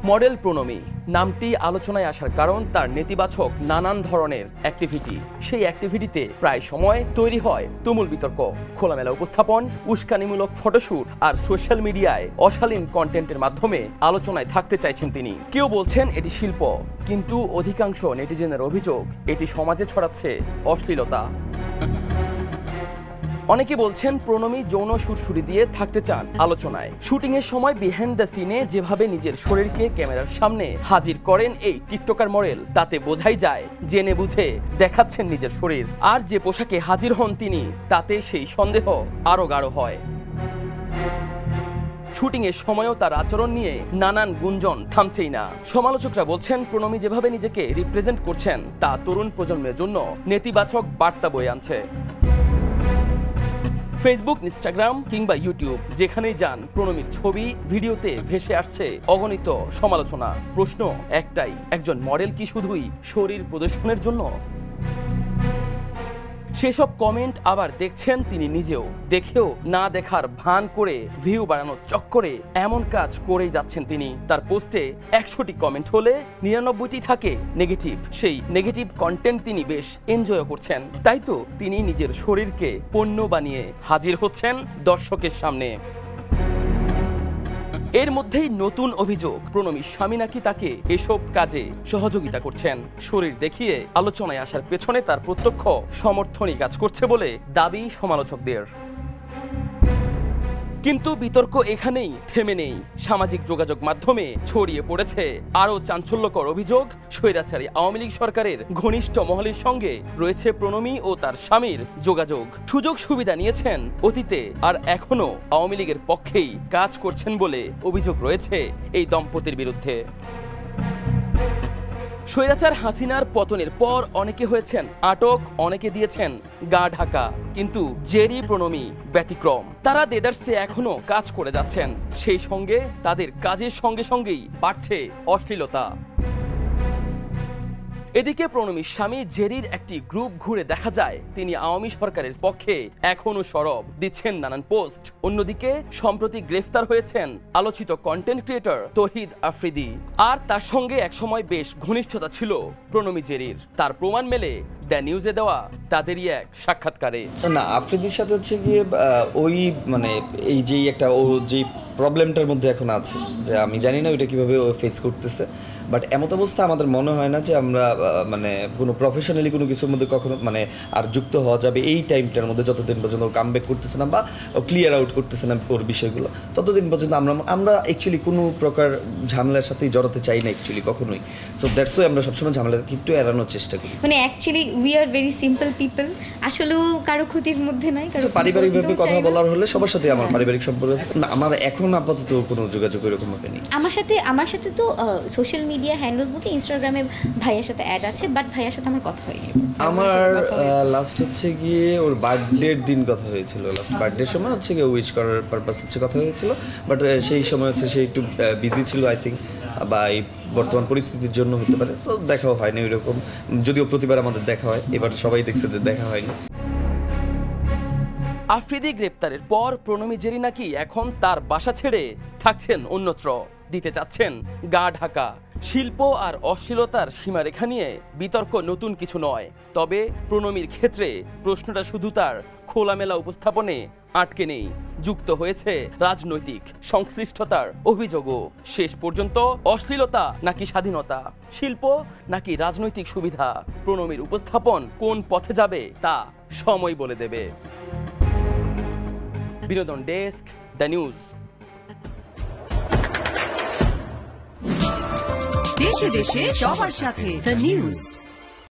Model প্রণমী নামটি আলোচনায় আসার কারণ তার নেতিবাচক নানান ধরনের অ্যাক্টিভিটি। সেই অ্যাক্টিভিটিতে প্রায় সময় তৈরি হয় তুমুল বিতর্ক, খোলামেলা উপস্থাপন, উস্কানিমূলক ফটোশুট আর সোশ্যাল মিডিয়ায় অশালীন কন্টেন্টের মাধ্যমে আলোচনায় থাকতে চাইছেন তিনি। কেউ বলছেন এটি শিল্প, কিন্তু অধিকাংশ নেটিজেনের অভিযোগ এটি সমাজে ছড়াচ্ছে অশ্লীলতা। অনেকে বলছেন প্রণমী যৌন সুরসুরি দিয়ে থাকতে চান আলোচনায়। শুটিং এর সময় বিহাইন্ড দ্য সিনে যেভাবে নিজের শরীরকে ক্যামেরার সামনে হাজির করেন এই টিকটকার মডেল, তাতে বোঝাই যায় জেনে বুঝে দেখাচ্ছেন নিজের শরীর। আর যে পোশাকে হাজির হন তিনি, তাতে সেই সন্দেহ আরো গাঢ় হয়। শুটিং এর সময়ও তার আচরণ নিয়ে নানান গুঞ্জন থামছেই না। সমালোচকরা বলছেন প্রণমী যেভাবে নিজেকে রিপ্রেজেন্ট করছেন তা তরুণ প্রজন্মের জন্য নেতিবাচক বার্তা বয়ে আনছে। ফেসবুক, ইনস্টাগ্রাম কিংবা ইউটিউব যেখানেই যান প্রণমীর ছবি, ভিডিওতে ভেসে আসছে অগণিত সমালোচনা। প্রশ্ন একটাই, একজন মডেল কি শুধুই শরীর প্রদর্শনের জন্য? সেসব কমেন্ট আবার দেখছেন তিনি নিজেও। দেখেও না দেখার ভান করে ভিউ বাড়ানোর চক্করে এমন কাজ করেই যাচ্ছেন তিনি। তার পোস্টে 100টি কমেন্ট হলে 99টি থাকে নেগেটিভ। সেই নেগেটিভ কন্টেন্ট তিনি বেশ এনজয় করছেন। তাই তো তিনি নিজের শরীরকে পণ্য বানিয়ে হাজির হচ্ছেন দর্শকের সামনে। এর মধ্যেই নতুন অভিযোগ, প্রণমীর স্বামী নাকি তাকে এসব কাজে সহযোগিতা করছেন। শরীর দেখিয়ে আলোচনায় আসার পেছনে তার প্রত্যক্ষ সমর্থনই কাজ করছে বলে দাবি সমালোচকদের। কিন্তু বিতর্ক এখানেই থেমে নেই। সামাজিক যোগাযোগ মাধ্যমে ছড়িয়ে পড়েছে আরও চাঞ্চল্যকর অভিযোগ। স্বৈরাচারী আওয়ামী লীগ সরকারের ঘনিষ্ঠ মহলের সঙ্গে রয়েছে প্রণমী ও তার স্বামীর যোগাযোগ। সুযোগ সুবিধা নিয়েছেন অতীতে, আর এখনও আওয়ামী লীগের পক্ষেই কাজ করছেন বলে অভিযোগ রয়েছে এই দম্পতির বিরুদ্ধে। স্বৈরাচার হাসিনার পতনের পর অনেকে হয়েছেন আটক, অনেকে দিয়েছেন গা ঢাকা, কিন্তু জেরি প্রণমী ব্যতিক্রম। তারা দেদারসে এখনো কাজ করে যাচ্ছেন। সেই সঙ্গে তাদের কাজের সঙ্গে সঙ্গেই বাড়ছে অশ্লীলতা। এদিকে প্রণমীর স্বামী জেরির একটি গ্রুপ ঘুরে দেখা যায় তিনি আওয়ামী সরকারের পক্ষে এখনো সরব, দিচ্ছেন নানান পোস্ট। অন্যদিকে সম্প্রতি গ্রেফতার হয়েছেন আলোচিত কন্টেন্ট ক্রিয়েটর তৌহিদ আফ্রিদি, আর তার সঙ্গে একসময় বেশ ঘনিষ্ঠতা ছিল প্রণমী জেরির। তার প্রমাণ মেলে দ্য নিউজে দেওয়া তাদেরই এক সাক্ষাৎকারে। না, আফ্রিদির সাথে হচ্ছে গিয়ে ওই মানে এই যে একটা ও যে প্রবলেমটার মধ্যে এখন আছে, যে আমি জানি না ওইটা কীভাবে ও ফেস করতেছে, বাট এমত অবস্থা আমাদের মনে হয় না যে আমরা মানে কোনো প্রফেশনালি কোনো কিছুর মধ্যে কখনো মানে আর যুক্ত হওয়া যাবে এই টাইমটার মধ্যে, যতদিন পর্যন্ত ও কাম ব্যাক করতেছে না বা ক্লিয়ার আউট করতেছে না ওর বিষয়গুলো, ততদিন পর্যন্ত আমরা অ্যাকচুয়ালি কোনো প্রকার ঝামেলার সাথেই জড়াতে চাই না অ্যাকচুয়ালি কখনোই। সো দ্যাটস ওয়াই আমরা সবসময় ঝামেলাকে একটু এড়ানোর চেষ্টা করি। মানে actually we are very simple people, আসলেও কারো ক্ষতির মধ্যে নাই। কারো পারিবারিকভাবে কথা বলার হলে সবার সাথে আমার পারিবারিক সম্পর্ক আছে না, আমার এখন আপাতত কোনো যোগাযোগ এরকম ভাবে নেই। আমার সাথে তো সোশ্যাল মিডিয়া হ্যান্ডেলস বলতে ইনস্টাগ্রামে ভাইয়ার সাথে অ্যাড আছে, বাট ভাইয়ার সাথে আমার কথা হয়নি। আমার লাস্ট হচ্ছে গিয়ে ওর বার্থডের দিন কথা হয়েছিল, লাস্ট বার্থডের সময় হচ্ছে গিয়ে উইশ করার পারপাস হচ্ছে কথা হয়েছিল, বাট সেই সময় হচ্ছে সে একটু বিজি ছিল আই থিঙ্ক, বা এই বর্তমান পরিস্থিতির জন্য হতে পারে। সো দেখাও হয়নি ওইরকম, যদিও প্রতিবার আমাদের দেখা হয়, এবার সবাই দেখছে যে দেখা হয়নি। আফ্রিদি গ্রেপ্তারের পর প্রণমী জেরি নাকি এখন তার বাসা ছেড়ে থাকছেন অন্যত্র, দিতে চাচ্ছেন গা ঢাকা। শিল্প আর অশ্লীলতার সীমারেখা নিয়ে বিতর্ক নতুন কিছু নয়, তবে প্রণমীর ক্ষেত্রে প্রশ্নটা শুধু তার খোলামেলা উপস্থাপনে আটকে নেই, যুক্ত হয়েছে রাজনৈতিক সংশ্লিষ্টতার অভিযোগও। শেষ পর্যন্ত অশ্লীলতা নাকি স্বাধীনতা, শিল্প নাকি রাজনৈতিক সুবিধা, প্রণমীর উপস্থাপন কোন পথে যাবে তা সময় বলে দেবে। বিনোদন ডেস্ক, দ্য নিউজ। দেশে দেশে সবার সাথে, দ্য নিউজ।